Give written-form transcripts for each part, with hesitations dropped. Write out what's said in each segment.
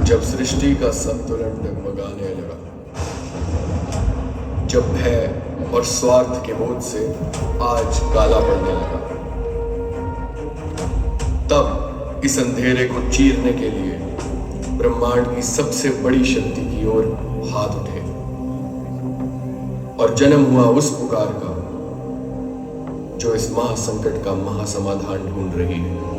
जब सृष्टि का संतुलन डगमगाने लगा, जब भय और स्वार्थ के बोझ से आज काला पड़ने लगा, तब इस अंधेरे को चीरने के लिए ब्रह्मांड की सबसे बड़ी शक्ति की ओर हाथ उठे और जन्म हुआ उस पुकार का जो इस महासंकट का महासमाधान ढूंढ रही है।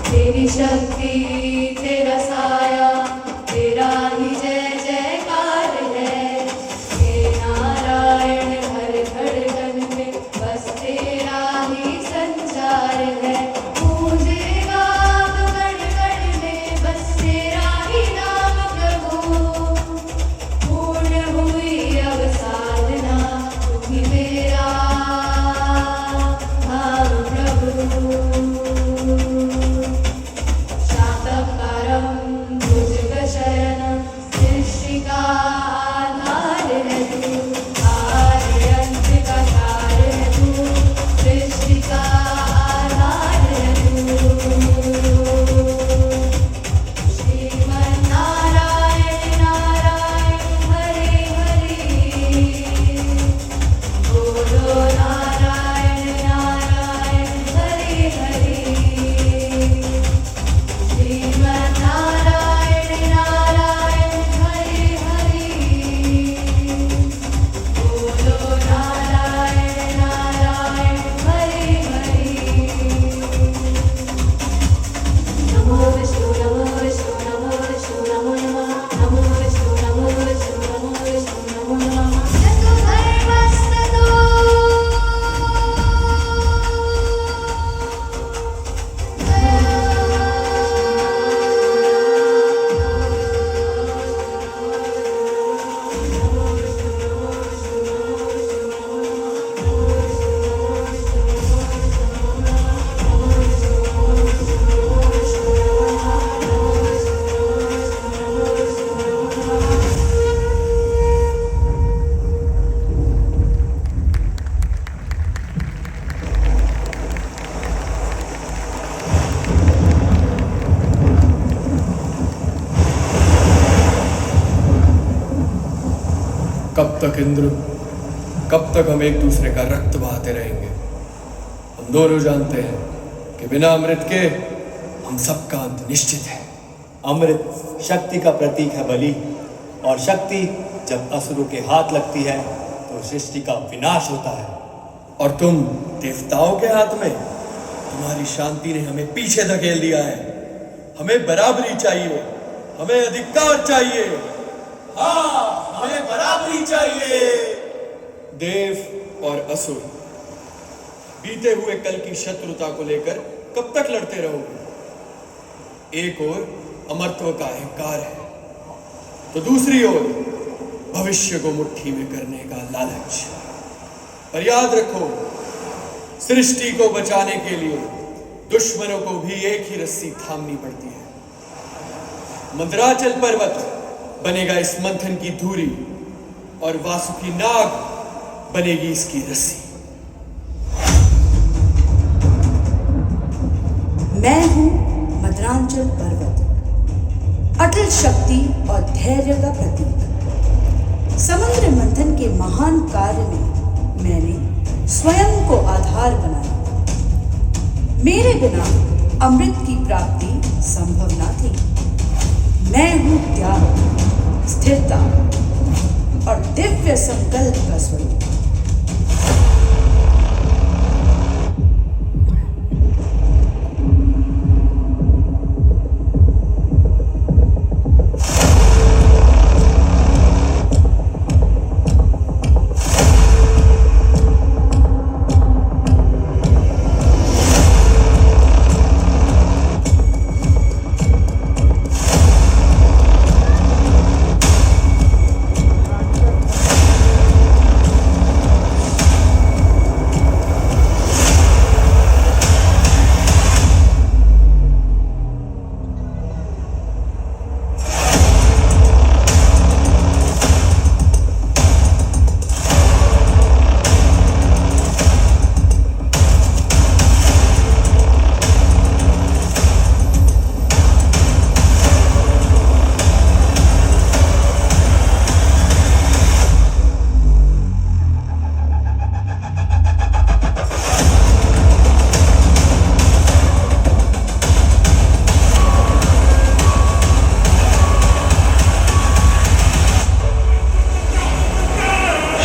तेरी शक्ति तेरा साया तेरा ही जय जयकार है। हे नारायण हर धड़कन में बस तेरा ही संचार है। पूजेगा तो गण गण में बस तेरा ही नाम प्रभु। पूर्ण हुई अब साधना तू ही मेरा भाव प्रभु। शांतम कब तक इंद्र, कब तक हम एक दूसरे का रक्त बहाते रहेंगे? हम दोनों जानते हैं कि बिना अमृत के हम सबका अंत निश्चित है। अमृत शक्ति का प्रतीक है बलि, और शक्ति जब असुरों के हाथ लगती है तो सृष्टि का विनाश होता है। और तुम देवताओं के हाथ में? तुम्हारी शांति ने हमें पीछे धकेल दिया है। हमें बराबरी चाहिए, हमें अधिकार चाहिए। हाँ, हमें बराबरी चाहिए। देव और असुर, बीते हुए कल की शत्रुता को लेकर कब तक लड़ते रहोगे? एक ओर अमरत्व का अहंकार है, तो दूसरी ओर भविष्य को मुट्ठी में करने का लालच। पर याद रखो, सृष्टि को बचाने के लिए दुश्मनों को भी एक ही रस्सी थामनी पड़ती है। मंदराचल पर्वत बनेगा इस मंथन की धूरी, और वासुकी नाग बनेगी इसकी रस्सी। मैं हूं मदरांचल पर्वत, अटल शक्ति और धैर्य का प्रतीक। समुद्र मंथन के महान कार्य में मैंने स्वयं को आधार बनाया। मेरे बिना अमृत की प्राप्ति संभव न थी। मैं हूं त्याग, स्थिरता और दिव्य संकल्प का स्वरूप।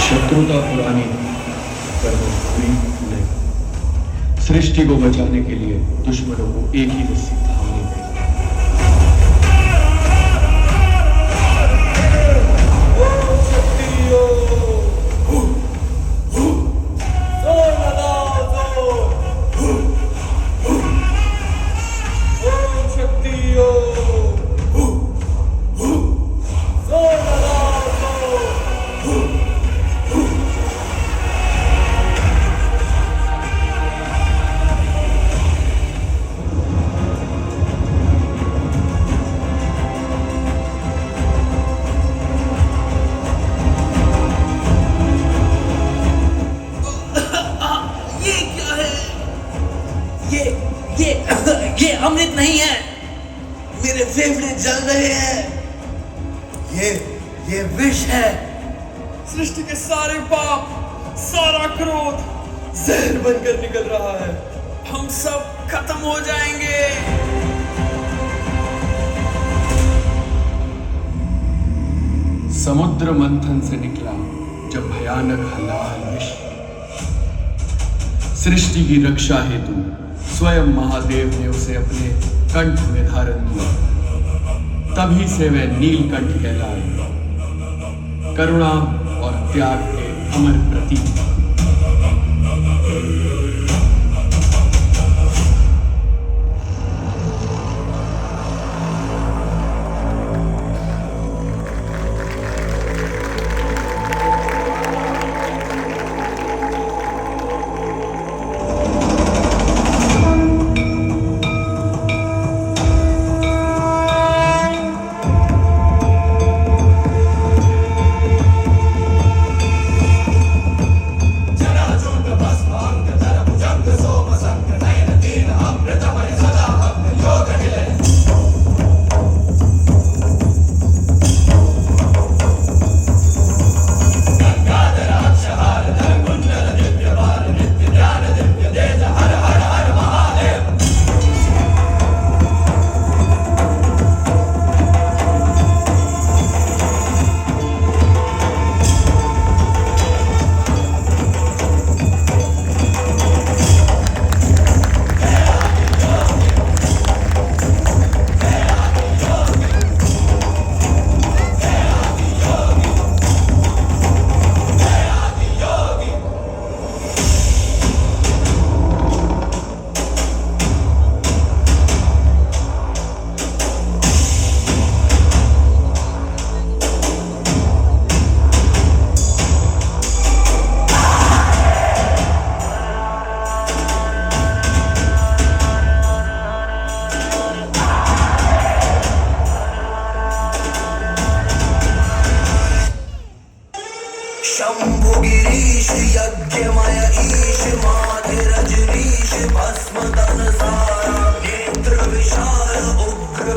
शत्रुता पुरानी पर वो पूरी नहीं। सृष्टि को बचाने के लिए दुश्मनों को एक ही रस्सी थामनी पड़ी। ये अमृत नहीं है। मेरे फेफड़े जल रहे हैं। ये विष है। सृष्टि के सारे पाप, सारा क्रोध जहर बनकर निकल रहा है। हम सब खत्म हो जाएंगे। समुद्र मंथन से निकला जब भयानक हलाहल विष, सृष्टि की रक्षा हेतु स्वयं महादेव ने उसे अपने कंठ में धारण किया। तभी से वह नीलकंठ कहलाए, करुणा और त्याग के अमर प्रतीक।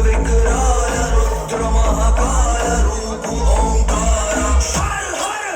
विकराल रुद्र महाकाल रूप ओंकार हर हर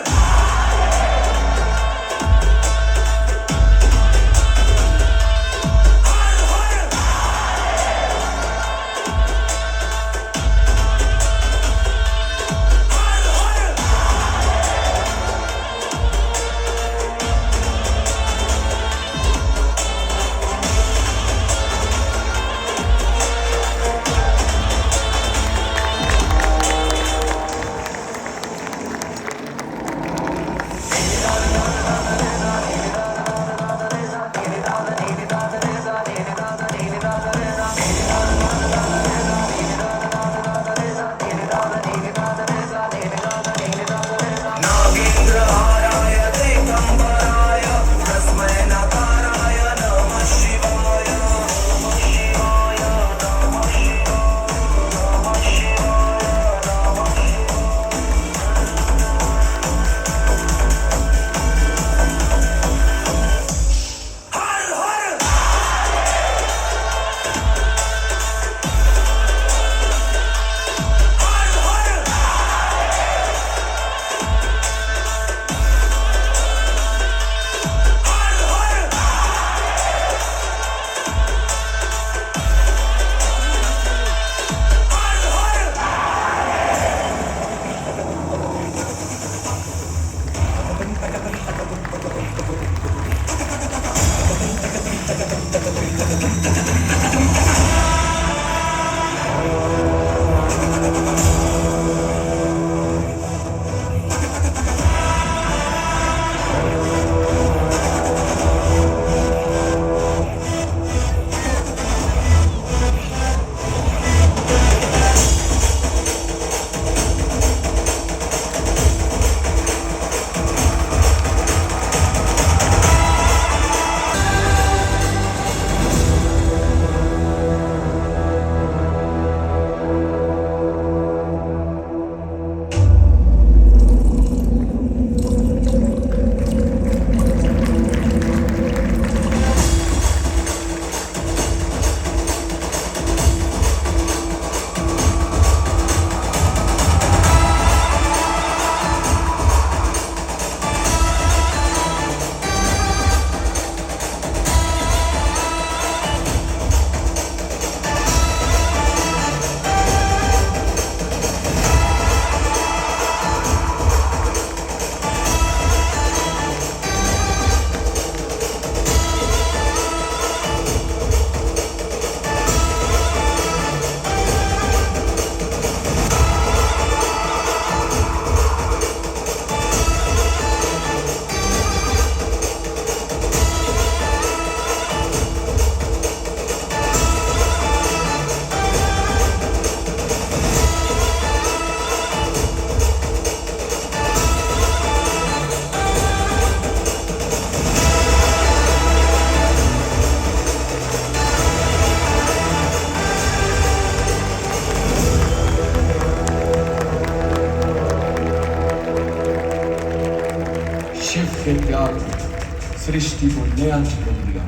के त्याग ने सृष्टि को नया जीवन दिया।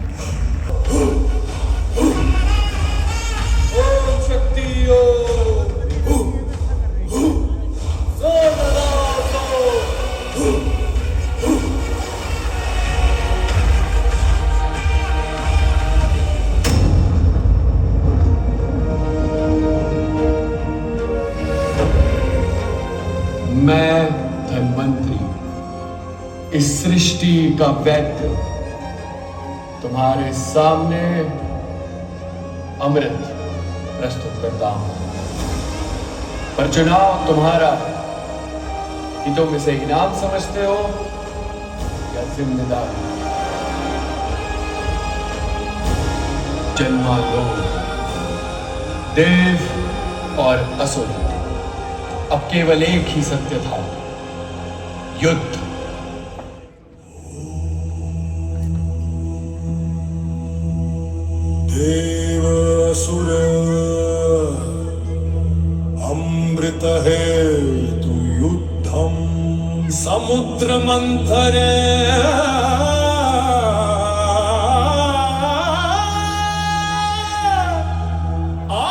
ओम शक्ति ओम मैं धन्वंतरी इस सृष्टि का वैद्य तुम्हारे सामने अमृत प्रस्तुत करता हूं, पर चुनाव तुम्हारा कि तुम इसे इनाम समझते हो या जिम्मेदारी। जन्मालोक देव और असुर, अब केवल एक ही सत्य था, युद्ध। देव असुर अमृत हेतु युद्धम समुद्र मंथरे आ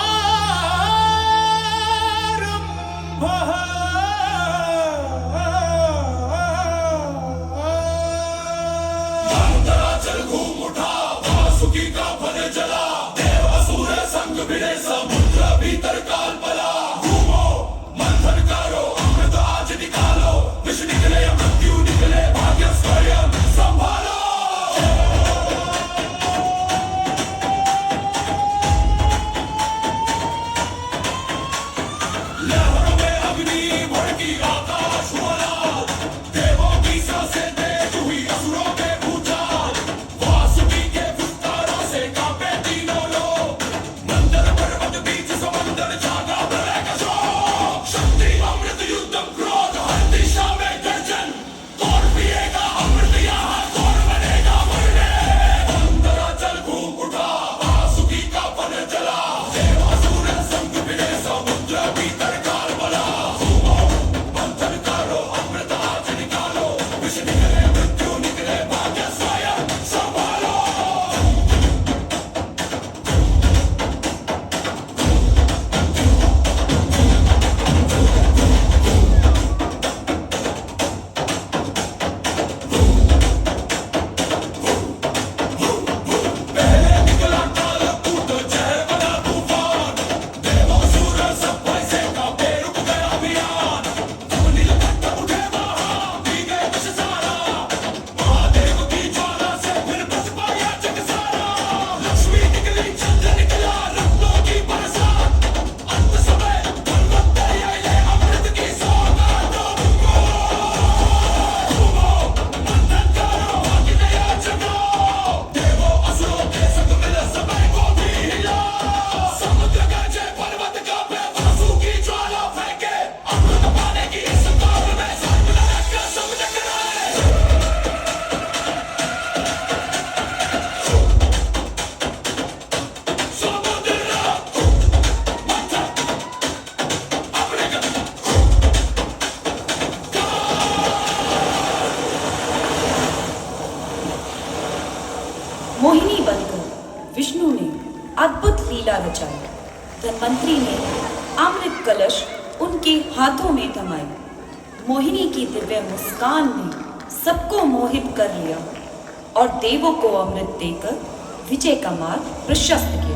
मंत्री ने अमृत कलश उनके हाथों में थमाई। मोहिनी की दिव्य मुस्कान ने सबको मोहित कर लिया और देवों को अमृत देकर विजय का मार्ग प्रशस्त किया।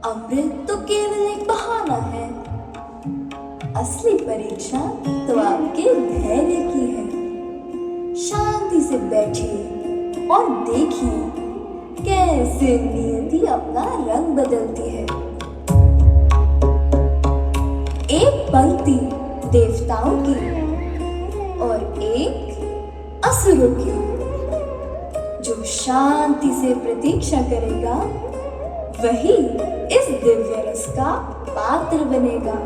अमृत तो केवल एक बहाना है, असली परीक्षा तो आपके धैर्य की है। शांति से बैठिए और देखिए कैसे नियति अपना रंग बदलती है। एक पंक्ति देवताओं की और एक असुरों की। जो शांति से प्रतीक्षा करेगा वही इस दिव्य रस का पात्र बनेगा।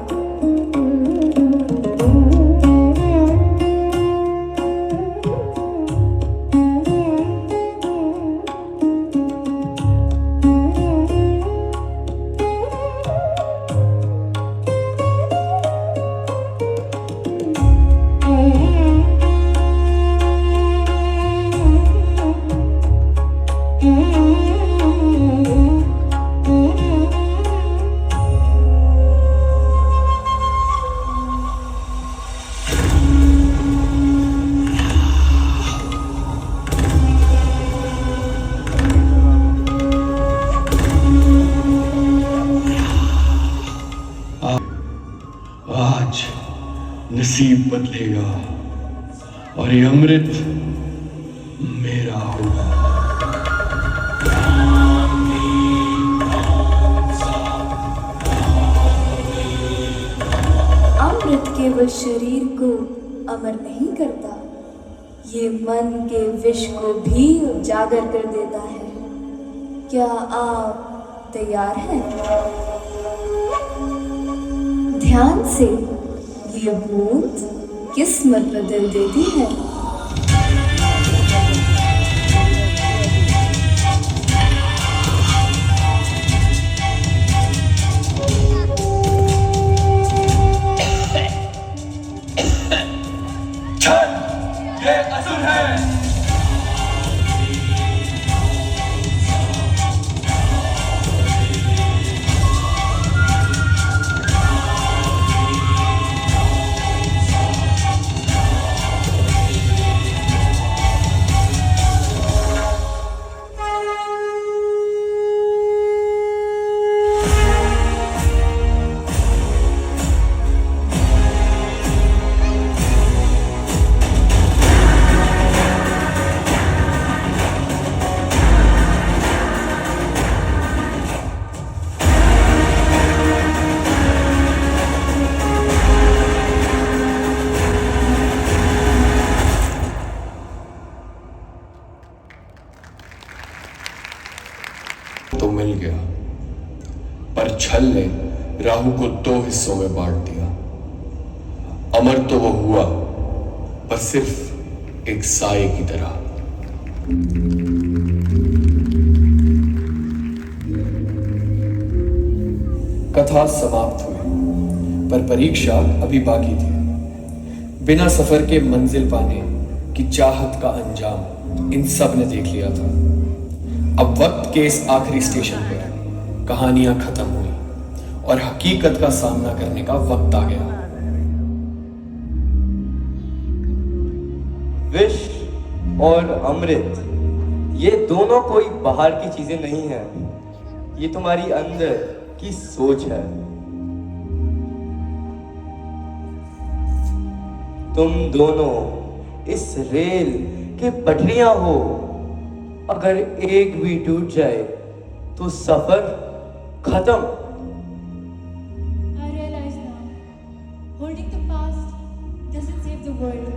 आज नसीब बदलेगा और ये अमृत मेरा होगा। अमृत केवल शरीर को अमर नहीं करता, ये मन के विष को भी उजागर कर देता है। क्या आप तैयार हैं? ध्यान से, ये बूंद किस्मत बदल देती है। ये असुर है। तो मिल गया, पर छल ने राहु को 2 हिस्सों में बांट दिया। अमर तो वो हुआ, पर सिर्फ एक साए की तरह। कथा समाप्त हुई, पर परीक्षा अभी बाकी थी। बिना सफर के मंजिल पाने की चाहत का अंजाम इन सब ने देख लिया था। अब वक्त के इस आखिरी स्टेशन पर कहानियां खत्म हुई और हकीकत का सामना करने का वक्त आ गया। विष और अमृत, ये दोनों कोई बाहर की चीजें नहीं है, ये तुम्हारी अंदर की सोच है। तुम दोनों इस रेल के पटरियां हो, अगर एक भी टूट जाए तो सफर खत्म। I realize now, holding the past doesn't save the world.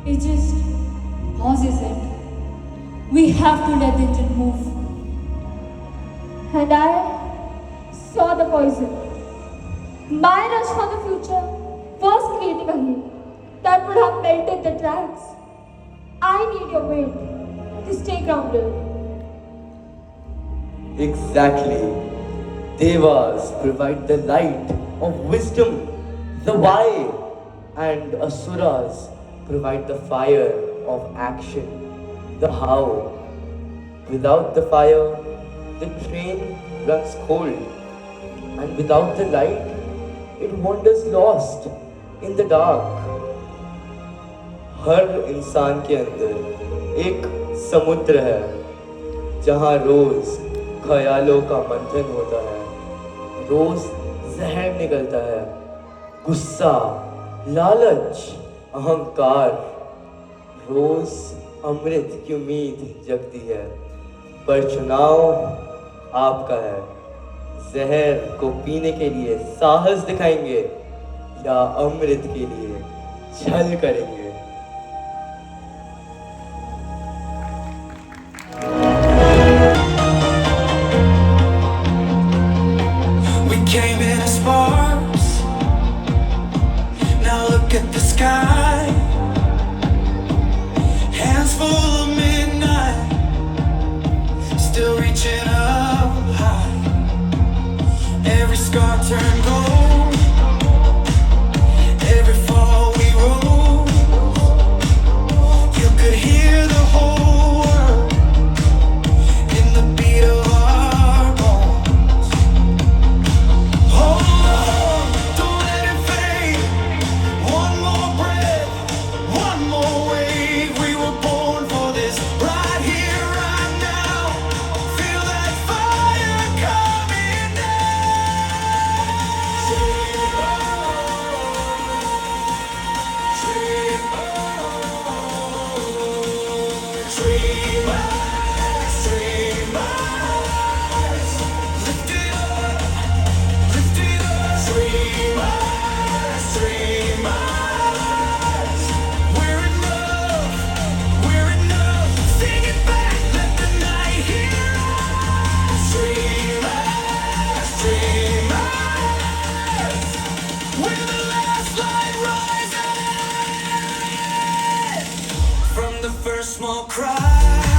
It just pauses it. We have to let the engine move. And I saw the poison. My rush for the future was creating a heat that would have melted the tracks. I need your weight to stay grounded. Exactly. Devas provide the light of wisdom, the why, and asuras provide the fire of action, the how. Without the fire, the train runs cold, and without the light, it wanders lost in the dark. हर इंसान के अंदर एक समुद्र है, जहाँ रोज ख्यालों का मंथन होता है, रोज जहर निकलता है, गुस्सा, लालच, अहंकार, रोज अमृत की उम्मीद जगती है। पर चुनाव आपका है, जहर को पीने के लिए साहस दिखाएंगे या अमृत के लिए छल करेंगे। Came in as sparks. Now look at the sky. Hands full of midnight, still reaching up high. Every scar turned gold. Every fall we roll. Dreamers, dreamers, lift it up, lift it up. Dreamers, dreamers, we're enough, we're enough. Sing it back, let the night hear us. Dreamers, dreamers, we're the last light rising from the first small cry.